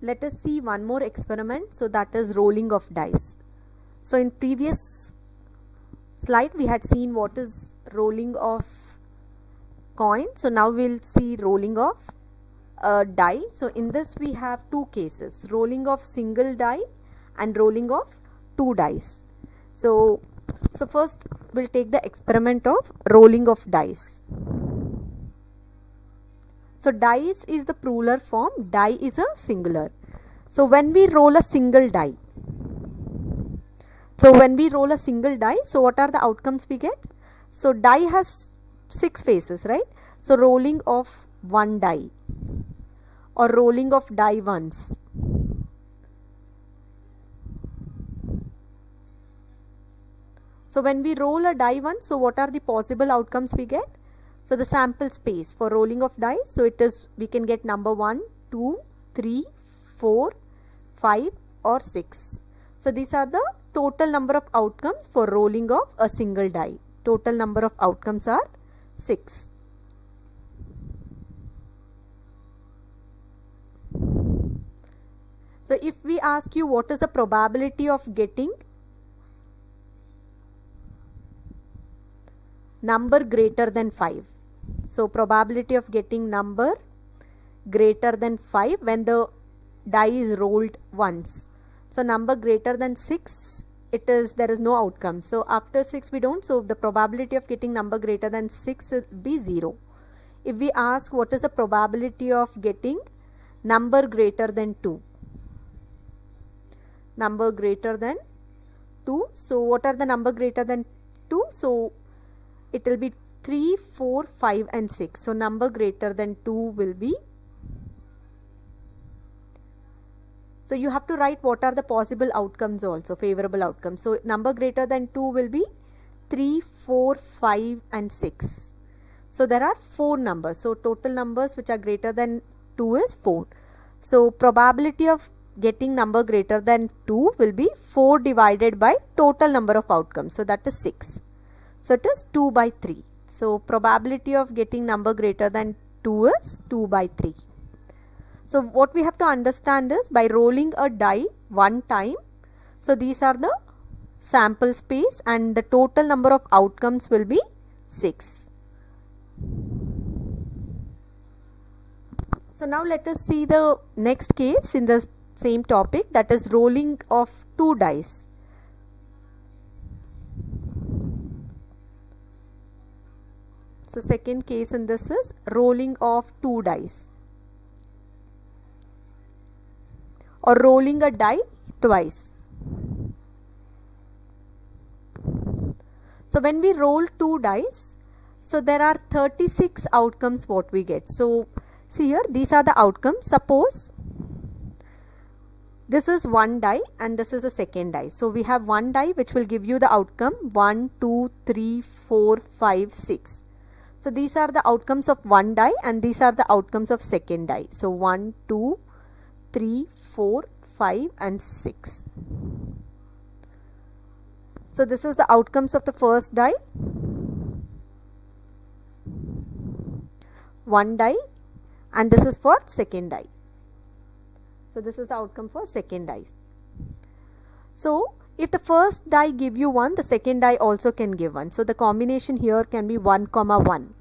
let us see one more experiment, so that is rolling of dice. So in previous slide we had seen what is rolling of coin, so now we'll see rolling of a die. So in this we have two cases, rolling of single die and rolling of two dice. So first we'll take the experiment of rolling of dice. So dice is the plural form, die is a singular. So when we roll a single die, so what are the outcomes we get? So die has 6 faces, right? So rolling of one die or rolling of die once. So when we roll a die once, so what are the possible outcomes we get? So the sample space for rolling of dice, so it is, we can get number 1, 2, 3, 4, 5 or 6. So these are the total number of outcomes for rolling of a single die. Total number of outcomes are 6. So if we ask you what is the probability of getting number greater than 5. So probability of getting number greater than 5 when the die is rolled once. So number greater than 6, there is no outcome. So after 6 we don't, so the probability of getting number greater than 6 will be 0. If we ask what is the probability of getting number greater than 2? Number greater than 2. So what are the number greater than 2? So it will be 3, 4, 5 and 6. So number greater than 2 will be, so you have to write what are the possible outcomes also, favorable outcomes. So number greater than 2 will be 3, 4, 5 and 6. So there are 4 numbers. So total numbers which are greater than 2 is 4. So probability of getting number greater than 2 will be 4 divided by total number of outcomes. So that is 6. So it is 2 by 3. So probability of getting number greater than 2 is 2 by 3. So what we have to understand is, by rolling a die one time, so these are the sample space and the total number of outcomes will be 6. So now let us see the next case in the same topic, that is rolling of two dice. So second case in this is rolling of two dice or rolling a die twice. So when we roll two dice, so there are 36 outcomes what we get. So see here, these are the outcomes. Suppose this is one die and this is a second die. So we have one die which will give you the outcome 1, 2, 3, 4, 5, 6. So these are the outcomes of one die and these are the outcomes of second die. So 1, 2, 3, 4, 5 and 6. So this is the outcomes of the first die, one die, and this is for second die. So this is the outcome for second die. So if the first die give you 1, the second die also can give 1. So the combination here can be 1, 1.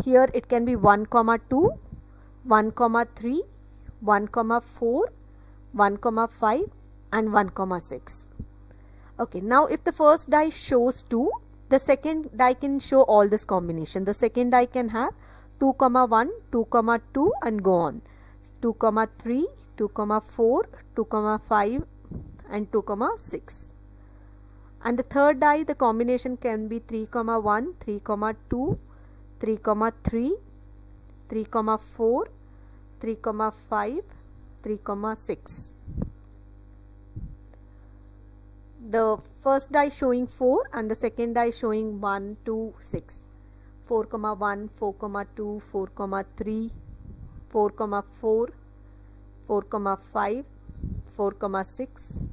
Here it can be 1, 2, 1, 3, 1, 4, 1, 5 and 1, 6. Okay, now if the first die shows 2, the second die can show all this combination. The second die can have 2, 1, 2, 2 and go on. 2, 3, 2, 4, 2, 5 and 2, 6. And the third die, the combination can be 3, 1, 3, 2, 3, 3, 3, 4, 3, 5, 3, 6. The first die showing 4 and the second die showing 1, 2, 6. 4, 1, 4, 2, 4, 3, 4, 4, 4, 5, 4, 6.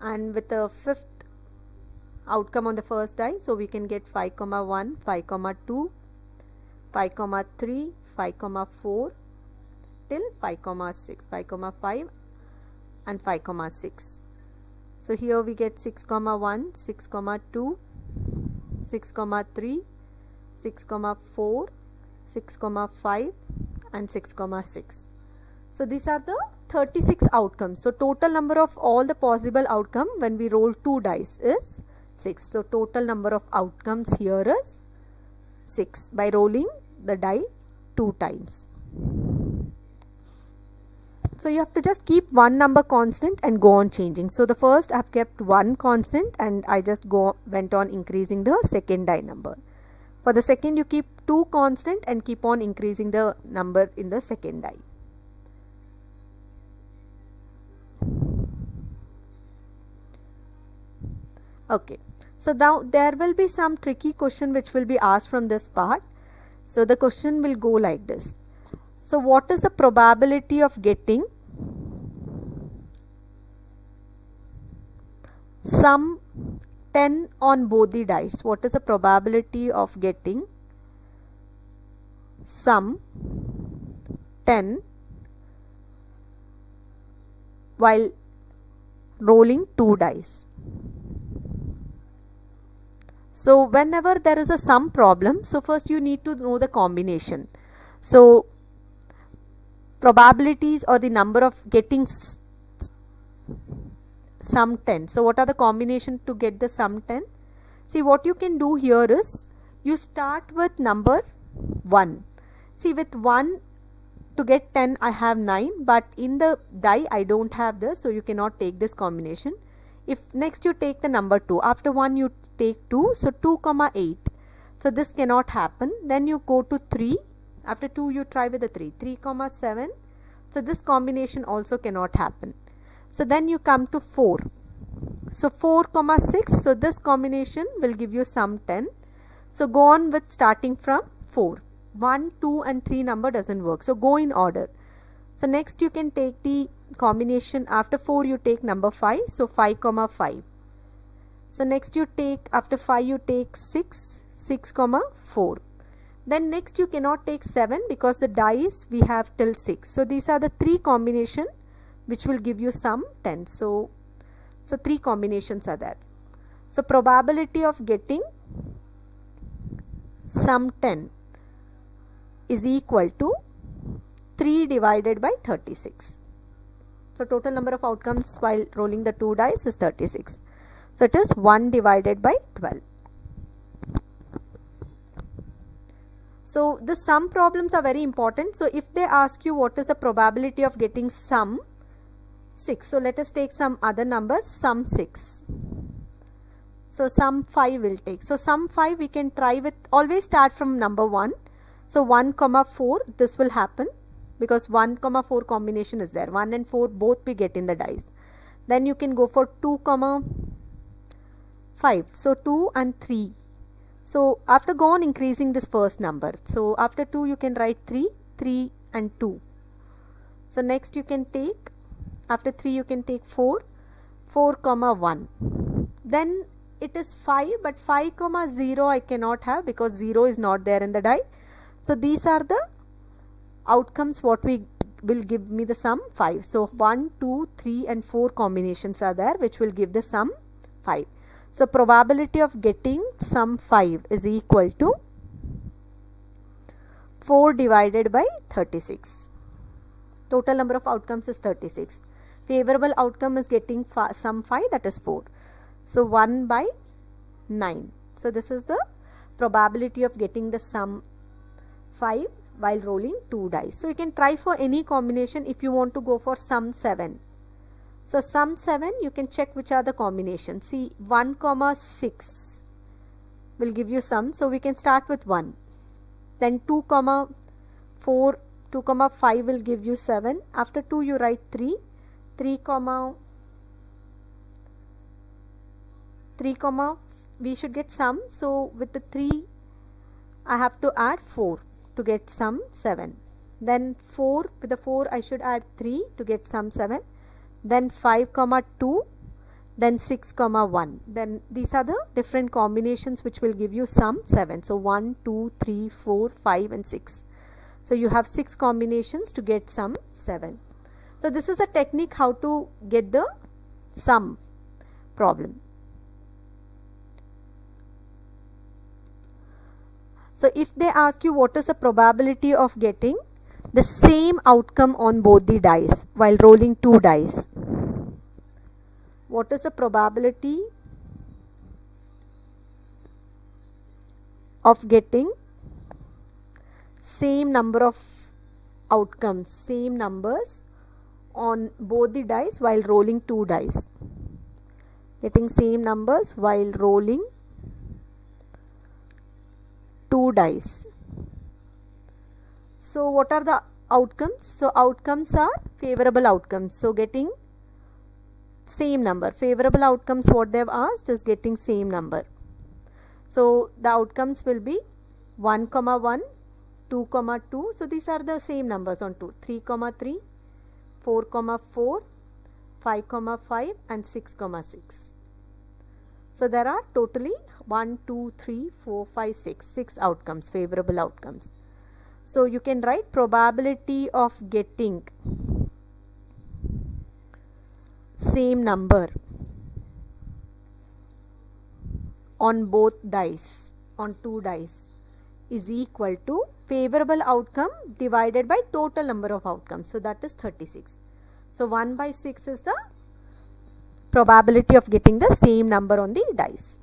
And with the fifth outcome on the first die, so we can get 5, 1, 5, 2, 5, 3, 5, 4, till 5 comma 6, 5 comma 5 and 5 comma 6. So here we get 6 comma 1, 6 comma 2, 6 comma 3, 6 comma 4, 6 comma 5 and 6 comma 6. So these are the 36 outcomes. So total number of all the possible outcome when we roll 2 dice is 6. So total number of outcomes here is 6 by rolling the die 2 times. So you have to just keep one number constant and go on changing. So the first I have kept one constant and I just went on increasing the second die number. For the second you keep 2 constant and keep on increasing the number in the second die. Okay, so now there will be some tricky question which will be asked from this part. So the question will go like this. So what is the probability of getting sum 10 on both the dice? What is the probability of getting sum 10 while rolling 2 dice? So whenever there is a sum problem, so first you need to know the combination. So probabilities or the number of getting sum 10. So what are the combination to get the sum 10? See, what you can do here is you start with number 1. See, with 1 to get 10 I have 9, but in the die I don't have this, so you cannot take this combination. If next you take the number 2, after 1 you take 2, so 2 comma 8. So this cannot happen. Then you go to 3. After 2 you try with the 3. 3 comma 7. So this combination also cannot happen. So then you come to 4. So 4 comma 6. So this combination will give you sum 10. So go on with starting from 4. 1, 2 and 3 number doesn't work. So go in order. So next you can take the combination. After 4 you take number 5. So 5 comma 5. So next you take, after 5 you take 6. 6 comma 4. Then next you cannot take 7 because the dice we have till 6. So these are the 3 combination which will give you sum 10. So 3 combinations are there. So probability of getting sum 10 is equal to 3 divided by 36. So total number of outcomes while rolling the 2 dice is 36. So it is 1 divided by 12. So the sum problems are very important. So if they ask you what is the probability of getting sum 6. So let us take some other numbers, sum 6. So sum 5 will take. So sum 5 we can try with, always start from number 1. So 1 comma 4, this will happen because 1 comma 4 combination is there. 1 and 4 both we get in the dice. Then you can go for 2 comma 5. So 2 and 3. So after go on increasing this first number. So after 2 you can write 3, 3 and 2. So next you can take, after 3 you can take 4, 4 comma 1. Then it is 5, but 5 comma 0 I cannot have because 0 is not there in the die. So these are the outcomes what we will give me the sum 5. So 1, 2, 3 and 4 combinations are there which will give the sum 5. So probability of getting sum 5 is equal to 4 divided by 36. Total number of outcomes is 36. Favorable outcome is getting sum 5, that is 4. So 1 by 9. So this is the probability of getting the sum 5 while rolling 2 dice. So you can try for any combination. If you want to go for sum 7. So sum 7 you can check which are the combinations. See, 1 comma 6 will give you sum. So we can start with 1. Then 2 comma 4, 2 comma 5 will give you 7. After 2 you write 3. 3 comma we should get sum. So with the 3 I have to add 4 to get sum 7. Then 4, with the 4 I should add 3 to get sum 7. Then 5 comma 2, then 6 comma 1. Then these are the different combinations which will give you sum 7. So 1, 2, 3, 4, 5 and 6. So you have 6 combinations to get sum 7. So this is a technique how to get the sum problem. So if they ask you what is the probability of getting the same outcome on both the dice while rolling 2 dice, what is the probability of getting same number of outcomes, same numbers on both the dice while rolling 2 dice? Getting same numbers while rolling 2 dice. So what are the outcomes? So outcomes are favorable outcomes. So getting same number. Favorable outcomes, what they have asked is getting same number. So the outcomes will be 1, 1, 2, 2. So these are the same numbers on 2. 3, 3, 4, 4, 5, 5 and 6, 6. So there are totally 1, 2, 3, 4, 5, 6 outcomes, favorable outcomes. So you can write probability of getting same number on both dice, on 2 dice, is equal to favorable outcome divided by total number of outcomes. So that is 36. So 1 by 6 is the probability of getting the same number on the dice.